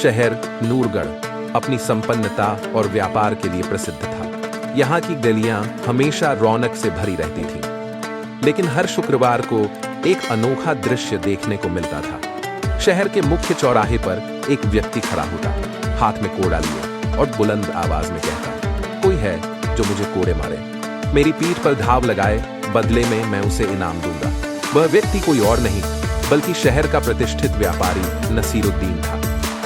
शहर नूरगढ़ अपनी संपन्नता और व्यापार के लिए प्रसिद्ध था। यहाँ की गलियां हमेशा रौनक से भरी रहती थीं। लेकिन हर शुक्रवार को एक अनोखा दृश्य देखने को मिलता था। शहर के मुख्य चौराहे पर एक व्यक्ति खड़ा होता, हाथ में कोड़ा लिए, और बुलंद आवाज में कहता, कोई है जो मुझे कोड़े मारे, मेरी पीठ पर घाव लगाए, बदले में मैं उसे इनाम दूंगा। वह व्यक्ति कोई और नहीं बल्कि शहर का प्रतिष्ठित व्यापारी नसीरुद्दीन था।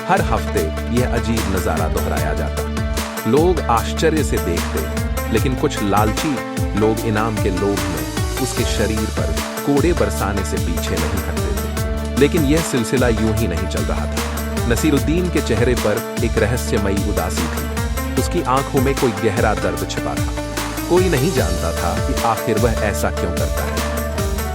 हर हफ्ते यह अजीब नजारा दोहराया जाता। लोग आश्चर्य से देखते, लेकिन कुछ लालची लोग इनाम के लोभ में उसके शरीर पर कोड़े बरसाने से पीछे नहीं हटते थे। लेकिन यह सिलसिला यूं ही नहीं चल रहा था। नसीरुद्दीन के चेहरे पर एक रहस्यमयी उदासी थी। उसकी आंखों में कोई गहरा दर्द छिपा था। कोई नहीं जानता था कि आखिर वह ऐसा क्यों करता है।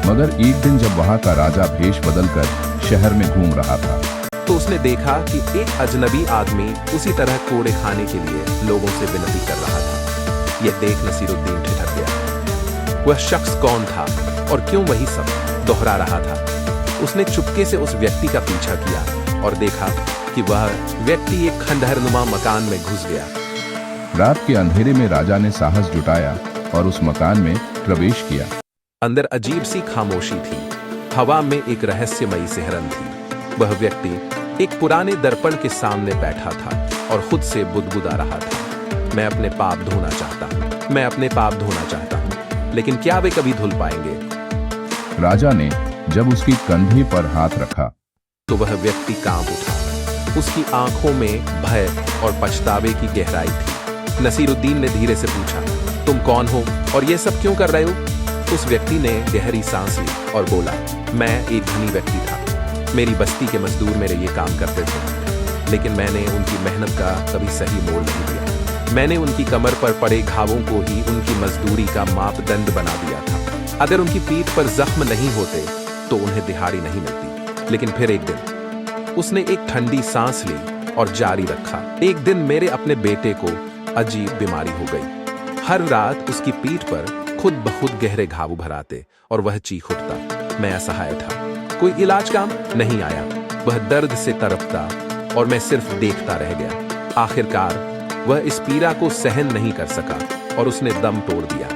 मगर एक दिन जब वहां का राजा भेष बदलकर शहर में घूम रहा था, तो उसने देखा कि एक अजनबी आदमी उसी तरह कोड़े खाने के लिए लोगों से विनती कर रहा था। यह देख नसीरुद्दीन ठिठक गया। वह शख्स कौन था और क्यों वही सब दोहरा रहा था? उसने चुपके से उस व्यक्ति का पीछा किया और देखा कि वह व्यक्ति एक खंडहरनुमा मकान में घुस गया। रात के अंधेरे में राजा ने साहस जुटाया और उस मकान में प्रवेश किया। अंदर अजीब सी खामोशी थी। हवा में एक रहस्यमयी सिहरन थी। वह व्यक्ति एक पुराने दर्पण के सामने बैठा था और खुद से बुदबुदा रहा था, मैं अपने पाप धोना चाहता हूँ, मैं अपने पाप धोना चाहता हूँ, लेकिन क्या वे कभी धुल पाएंगे? राजा ने जब उसकी कंधे पर हाथ रखा तो वह व्यक्ति कांप उठा। उसकी आंखों में भय और पछतावे की गहराई थी। नसीरुद्दीन ने धीरे से पूछा, तुम कौन हो और ये सब क्यों कर रहे हो? उस व्यक्ति ने गहरी सांस ली और बोला, मैं एक धनी व्यक्ति था। मेरी बस्ती के मजदूर मेरे ये काम करते थे, लेकिन मैंने उनकी मेहनत का कभी सही मोल नहीं दिया। मैंने उनकी कमर पर पड़े घावों को ही उनकी मजदूरी का मापदंड बना दिया था। अगर उनकी पीठ पर जख्म नहीं होते तो उन्हें दिहाड़ी नहीं मिलती। लेकिन फिर एक दिन उसने एक ठंडी सांस ली और जारी रखा। एक दिन मेरे अपने बेटे को अजीब बीमारी हो गई। हर रात उसकी पीठ पर खुद ब खुद गहरे घाव भराते और वह चीख उठता। मैं असहाय था, कोई इलाज काम नहीं आया। वह दर्द से तड़पता और मैं सिर्फ देखता रह गया। आखिरकार वह इस पीड़ा को सहन नहीं कर सका और उसने दम तोड़ दिया।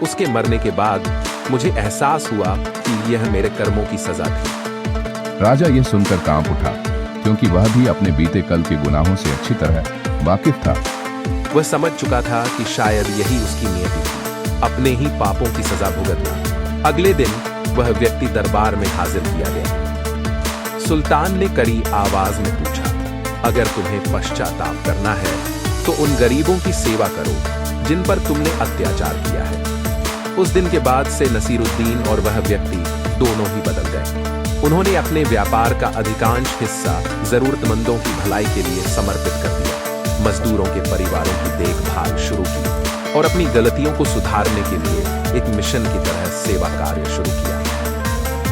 उसके मरने के बाद मुझे एहसास हुआ कि यह मेरे कर्मों की सजा थी। राजा यह सुनकर कांप उठा, क्योंकि वह भी अपने बीते कल के गुनाहों से अच्छी तरह वाकिफ था। वह समझ चुका था कि शायद यही उसकी नियति थी, अपने ही पापों की सजा भुगतना। अगले दिन वह व्यक्ति दरबार में हाजिर किया गया। सुल्तान ने कड़ी आवाज में पूछा, अगर तुम्हें पश्चाताप करना है तो उन गरीबों की सेवा करो जिन पर तुमने अत्याचार किया है। उस दिन के बाद से नसीरुद्दीन और वह व्यक्ति दोनों ही बदल गए। उन्होंने अपने व्यापार का अधिकांश हिस्सा जरूरतमंदों की भलाई के लिए समर्पित कर दिया, मजदूरों के परिवारों की देखभाल शुरू की और अपनी गलतियों को सुधारने के लिए एक मिशन की तरह सेवा कार्य शुरू किया।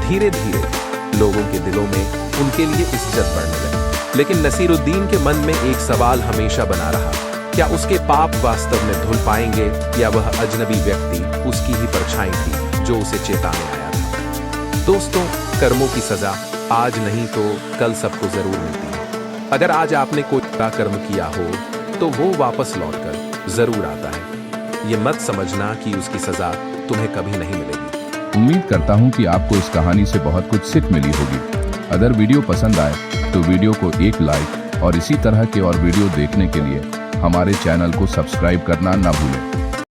धीरे धीरे लोगों के दिलों में उनके लिए इज्जत बढ़ने लगी। लेकिन नसीरुद्दीन के मन में एक सवाल हमेशा बना रहा, क्या उसके पाप वास्तव में धुल पाएंगे या वह अजनबी व्यक्ति उसकी ही परछाई थी जो उसे चेताने आया था। दोस्तों, कर्मों की सजा आज नहीं तो कल सबको जरूर मिलती है। अगर आज आपने कोई बुरा कर्म किया हो तो वो वापस लौटकर जरूर आता है। ये मत समझना कि उसकी सजा तुम्हें कभी नहीं मिलेगी। उम्मीद करता हूँ कि आपको इस कहानी से बहुत कुछ सीख मिली होगी। अगर वीडियो पसंद आए तो वीडियो को एक लाइक और इसी तरह के और वीडियो देखने के लिए हमारे चैनल को सब्सक्राइब करना ना भूलें।